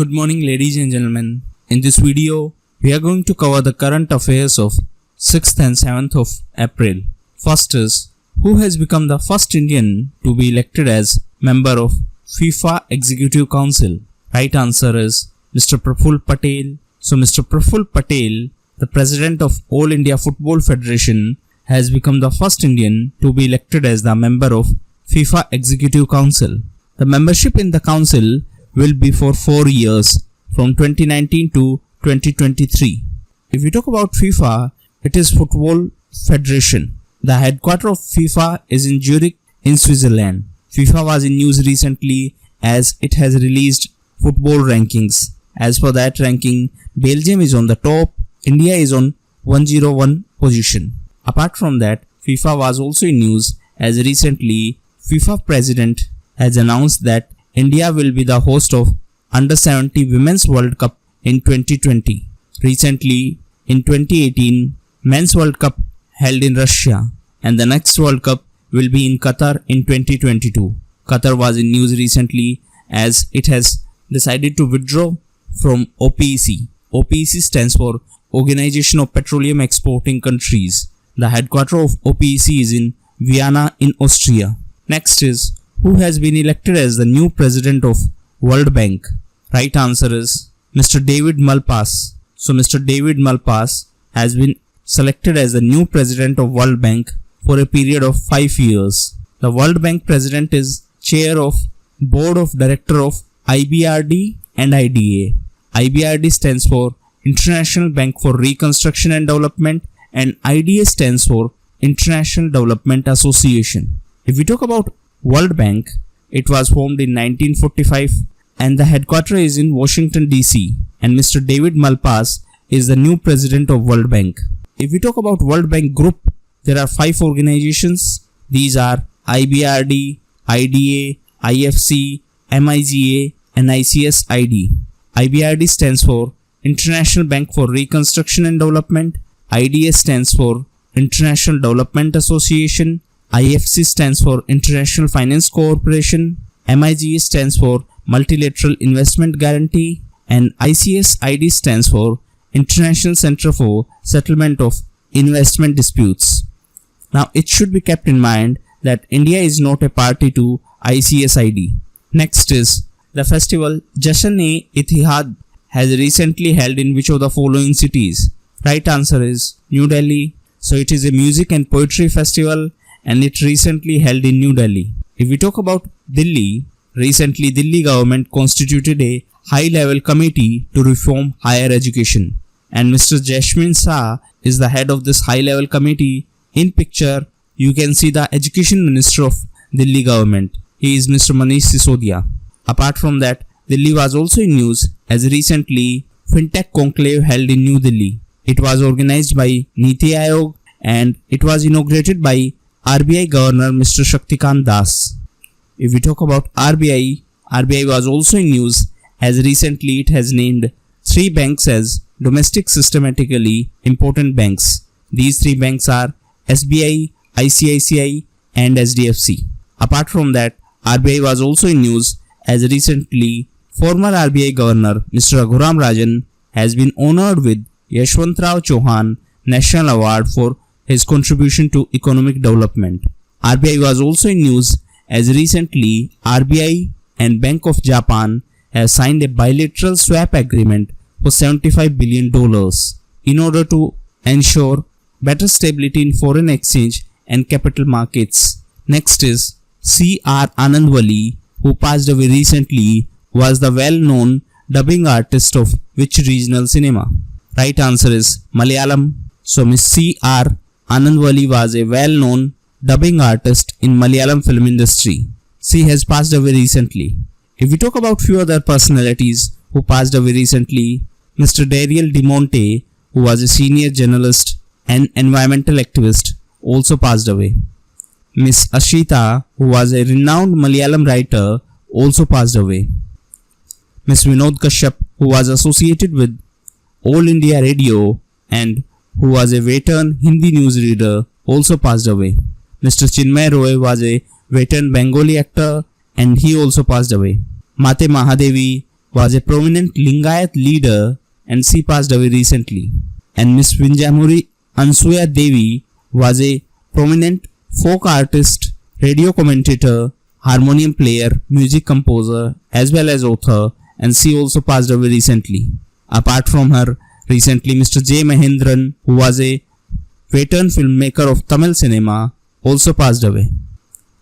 Good morning ladies and gentlemen. In this video, we are going to cover the current affairs of 6th and 7th of April. First is, who has become the first Indian to be elected as member of FIFA Executive Council? Right answer is Mr. Praful Patel. So Mr. Praful Patel, the president of All India Football Federation, has become the first Indian to be elected as the member of FIFA Executive Council. The membership in the council will be for 4 years from 2019 to 2023. If we talk about FIFA, it is Football Federation. The headquarters of FIFA is in Zurich in Switzerland. FIFA was in news recently as it has released football rankings. As per that ranking, Belgium is on the top, India is on 101 position. Apart from that, FIFA was also in news as recently FIFA president has announced that India will be the host of Under-17 Women's World Cup in 2020. Recently, in 2018, Men's World Cup held in Russia and the next World Cup will be in Qatar in 2022. Qatar was in news recently as it has decided to withdraw from OPEC. OPEC stands for Organization of Petroleum Exporting Countries. The headquarters of OPEC is in Vienna in Austria. Next is, who has been elected as the new president of World Bank? Right answer is Mr. David Malpass. So Mr. David Malpass has been selected as the new president of World Bank for a period of 5 years. The World Bank president is chair of Board of Director of IBRD and IDA. IBRD stands for International Bank for Reconstruction and Development and IDA stands for International Development Association. If we talk about World Bank, it was formed in 1945 and the headquarters is in Washington DC, and Mr. David Malpass is the new president of World Bank. If we talk about World Bank Group, there are 5 organizations. These are IBRD, IDA, IFC, MIGA and ICSID. IBRD stands for International Bank for Reconstruction and Development, IDA stands for International Development Association, IFC stands for International Finance Corporation, MIGA stands for Multilateral Investment Guarantee, and ICSID stands for International Center for Settlement of Investment Disputes. Now it should be kept in mind that India is not a party to ICSID. Next is, the festival Jashn-e-Ittihaad has recently held in which of the following cities? Right answer is New Delhi. So it is a music and poetry festival and it recently held in New Delhi. If we talk about Delhi, recently Delhi government constituted a high-level committee to reform higher education. And Mr. Jashmin Shah is the head of this high-level committee. In picture, you can see the Education Minister of Delhi government. He is Mr. Manish Sisodia. Apart from that, Delhi was also in news as recently FinTech Conclave held in New Delhi. It was organized by Niti Aayog and it was inaugurated by RBI Governor Mr. Shaktikant Das. If we talk about RBI was also in news as recently it has named 3 banks as domestic systematically important banks. These 3 banks are SBI, ICICI and SDFC. Apart from that, RBI was also in news as recently former RBI Governor Mr. Raghuram Rajan has been honored with Yashwantrao Chauhan National Award for his contribution to economic development. RBI was also in news as recently RBI and Bank of Japan have signed a bilateral swap agreement for $75 billion in order to ensure better stability in foreign exchange and capital markets. Next is C.R. Anandavally, who passed away recently, was the well-known dubbing artist of which regional cinema? Right answer is Malayalam. So Miss C.R. Anandavally was a well-known dubbing artist in Malayalam film industry. She has passed away recently. If we talk about few other personalities who passed away recently, Mr. Dariel De Monte, who was a senior journalist and environmental activist, also passed away. Miss Ashita, who was a renowned Malayalam writer, also passed away. Miss Vinod Kashyap, who was associated with All India Radio and who was a veteran Hindi newsreader, also passed away. Mr. Chinmay Roy was a veteran Bengali actor and he also passed away. Mate Mahadevi, was a prominent Lingayat leader and she passed away recently. And Miss Vinjamuri Ansuya Devi was a prominent folk artist, radio commentator, harmonium player, music composer as well as author, and she also passed away recently. Apart from her, recently Mr. J. Mahendran, who was a veteran filmmaker of Tamil cinema, also passed away.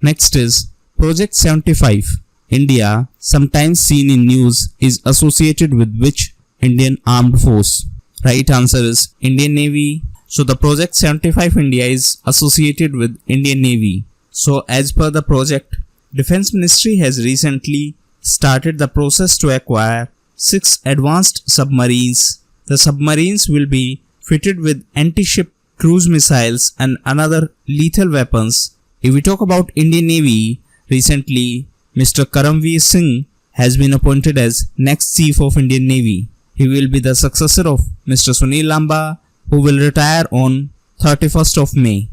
Next is Project 75. India, sometimes seen in news, is associated with which Indian armed force? Right answer is Indian Navy. So the Project 75 India is associated with Indian Navy. So as per the project, Defense Ministry has recently started the process to acquire 6 advanced submarines. The submarines will be fitted with anti-ship cruise missiles and another lethal weapons. If we talk about Indian Navy, recently Mr. Karamveer Singh has been appointed as next Chief of Indian Navy. He will be the successor of Mr. Sunil Lamba, who will retire on 31st of May.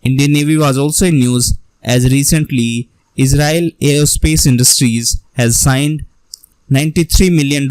Indian Navy was also in news as recently Israel Aerospace Industries has signed $93 million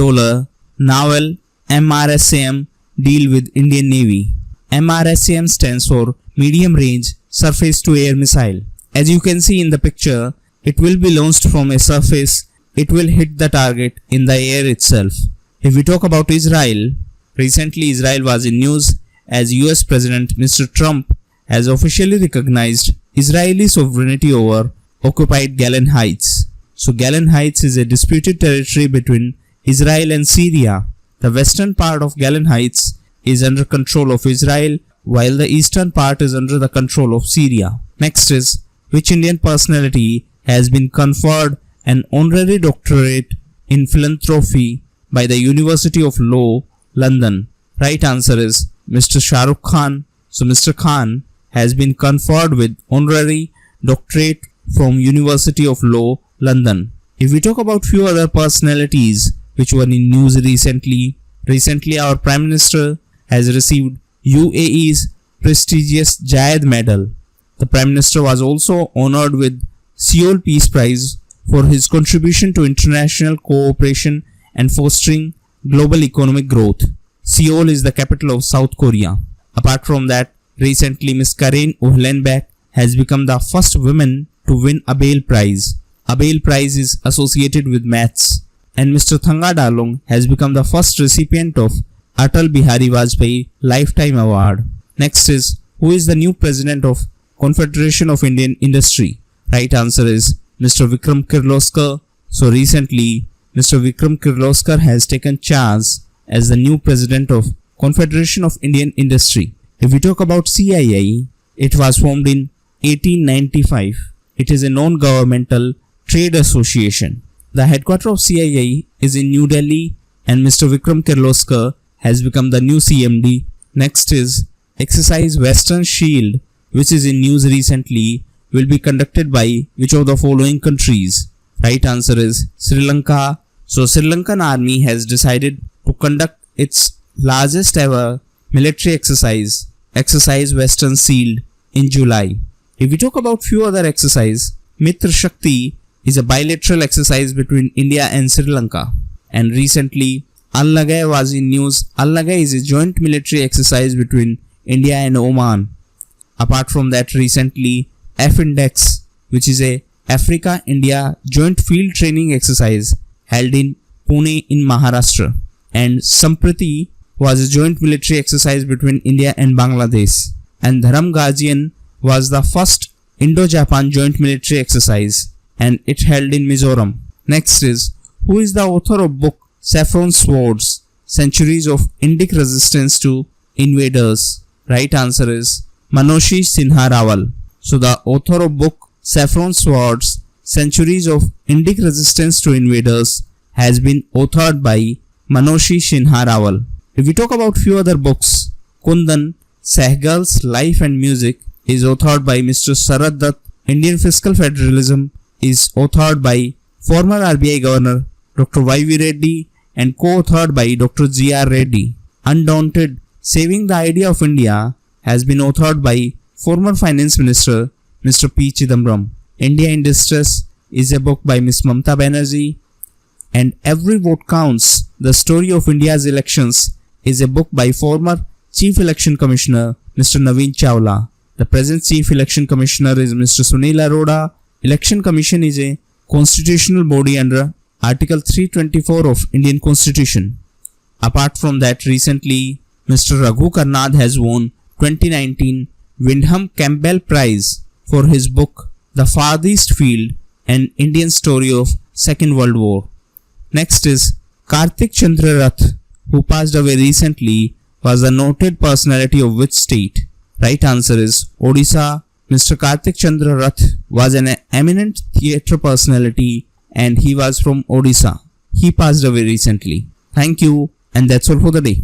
naval MRSAM deal with Indian Navy. MRSAM stands for Medium Range Surface to Air Missile. As you can see in the picture, it will be launched from a surface. It will hit the target in the air itself. If we talk about Israel, recently Israel was in news as US President Mr. Trump has officially recognized Israeli sovereignty over occupied Golan Heights. So Golan Heights is a disputed territory between Israel and Syria. The western part of Golan Heights is under control of Israel, while the eastern part is under the control of Syria. Next is, which Indian personality has been conferred an honorary doctorate in philanthropy by the University of Law, London? Right answer is Mr. Shah Rukh Khan. So Mr. Khan has been conferred with honorary doctorate from University of Law, London. If we talk about few other personalities which were in news recently our Prime Minister has received UAE's prestigious Jayed Medal. The Prime Minister was also honored with Seoul Peace Prize for his contribution to international cooperation and fostering global economic growth. Seoul is the capital of South Korea. Apart from that, recently Ms. Karen Uhlenbeck has become the first woman to win a Abel Prize. Abel Prize is associated with maths. And Mr. Thanga Dalong has become the first recipient of Atal Bihari Vajpayee Lifetime Award. Next is, who is the new president of Confederation of Indian Industry? Right answer is Mr. Vikram Kirloskar. So recently, Mr. Vikram Kirloskar has taken charge as the new president of Confederation of Indian Industry. If we talk about CII, it was formed in 1895. It is a non-governmental trade association. The headquarters of CII is in New Delhi and Mr. Vikram Kirloskar has become the new CMD. Next is Exercise Western Shield, which is in news recently, will be conducted by which of the following countries? Right answer is Sri Lanka. So Sri Lankan army has decided to conduct its largest ever military exercise Western Shield in July. If we talk about few other exercises, Mitra Shakti is a bilateral exercise between India and Sri Lanka. And recently, Al-Nagai was in news. Al-Nagai is a joint military exercise between India and Oman. Apart from that, recently, F-Index, which is a Africa-India joint field training exercise held in Pune in Maharashtra. And Sampriti was a joint military exercise between India and Bangladesh. And Dharam Gajian was the first Indo-Japan joint military exercise, and it held in Mizoram. Next is, who is the author of book Saffron Swords, Centuries of Indic Resistance to Invaders? Right answer is Manoshi Sinha Rawal. So the author of book Saffron Swords, Centuries of Indic Resistance to Invaders has been authored by Manoshi Sinha Rawal. If we talk about few other books, Kundan, Sehgal's Life and Music is authored by Mr. Sarad Dutt. Indian Fiscal Federalism is authored by former RBI Governor Dr. Y.V. Reddy and co-authored by Dr. G.R. Reddy. Undaunted, Saving the Idea of India has been authored by former Finance Minister Mr. P. Chidambaram. India in Distress is a book by Ms. Mamta Banerjee. and Every Vote Counts, The Story of India's Elections is a book by former Chief Election Commissioner Mr. Naveen Chawla. The present Chief Election Commissioner is Mr. Sunil Arora. Election Commission is a constitutional body under Article 324 of Indian Constitution. Apart from that, recently Mr. Raghu Karnad has won 2019 Wyndham Campbell Prize for his book The Farthest Field, an Indian Story of Second World War. Next is Kartik Chandra Rath, who passed away recently, was a noted personality of which state? Right answer is Odisha. Mr. Kartik Chandra Rath was an eminent theatre personality and he was from Odisha. He passed away recently. Thank you, and that's all for the day.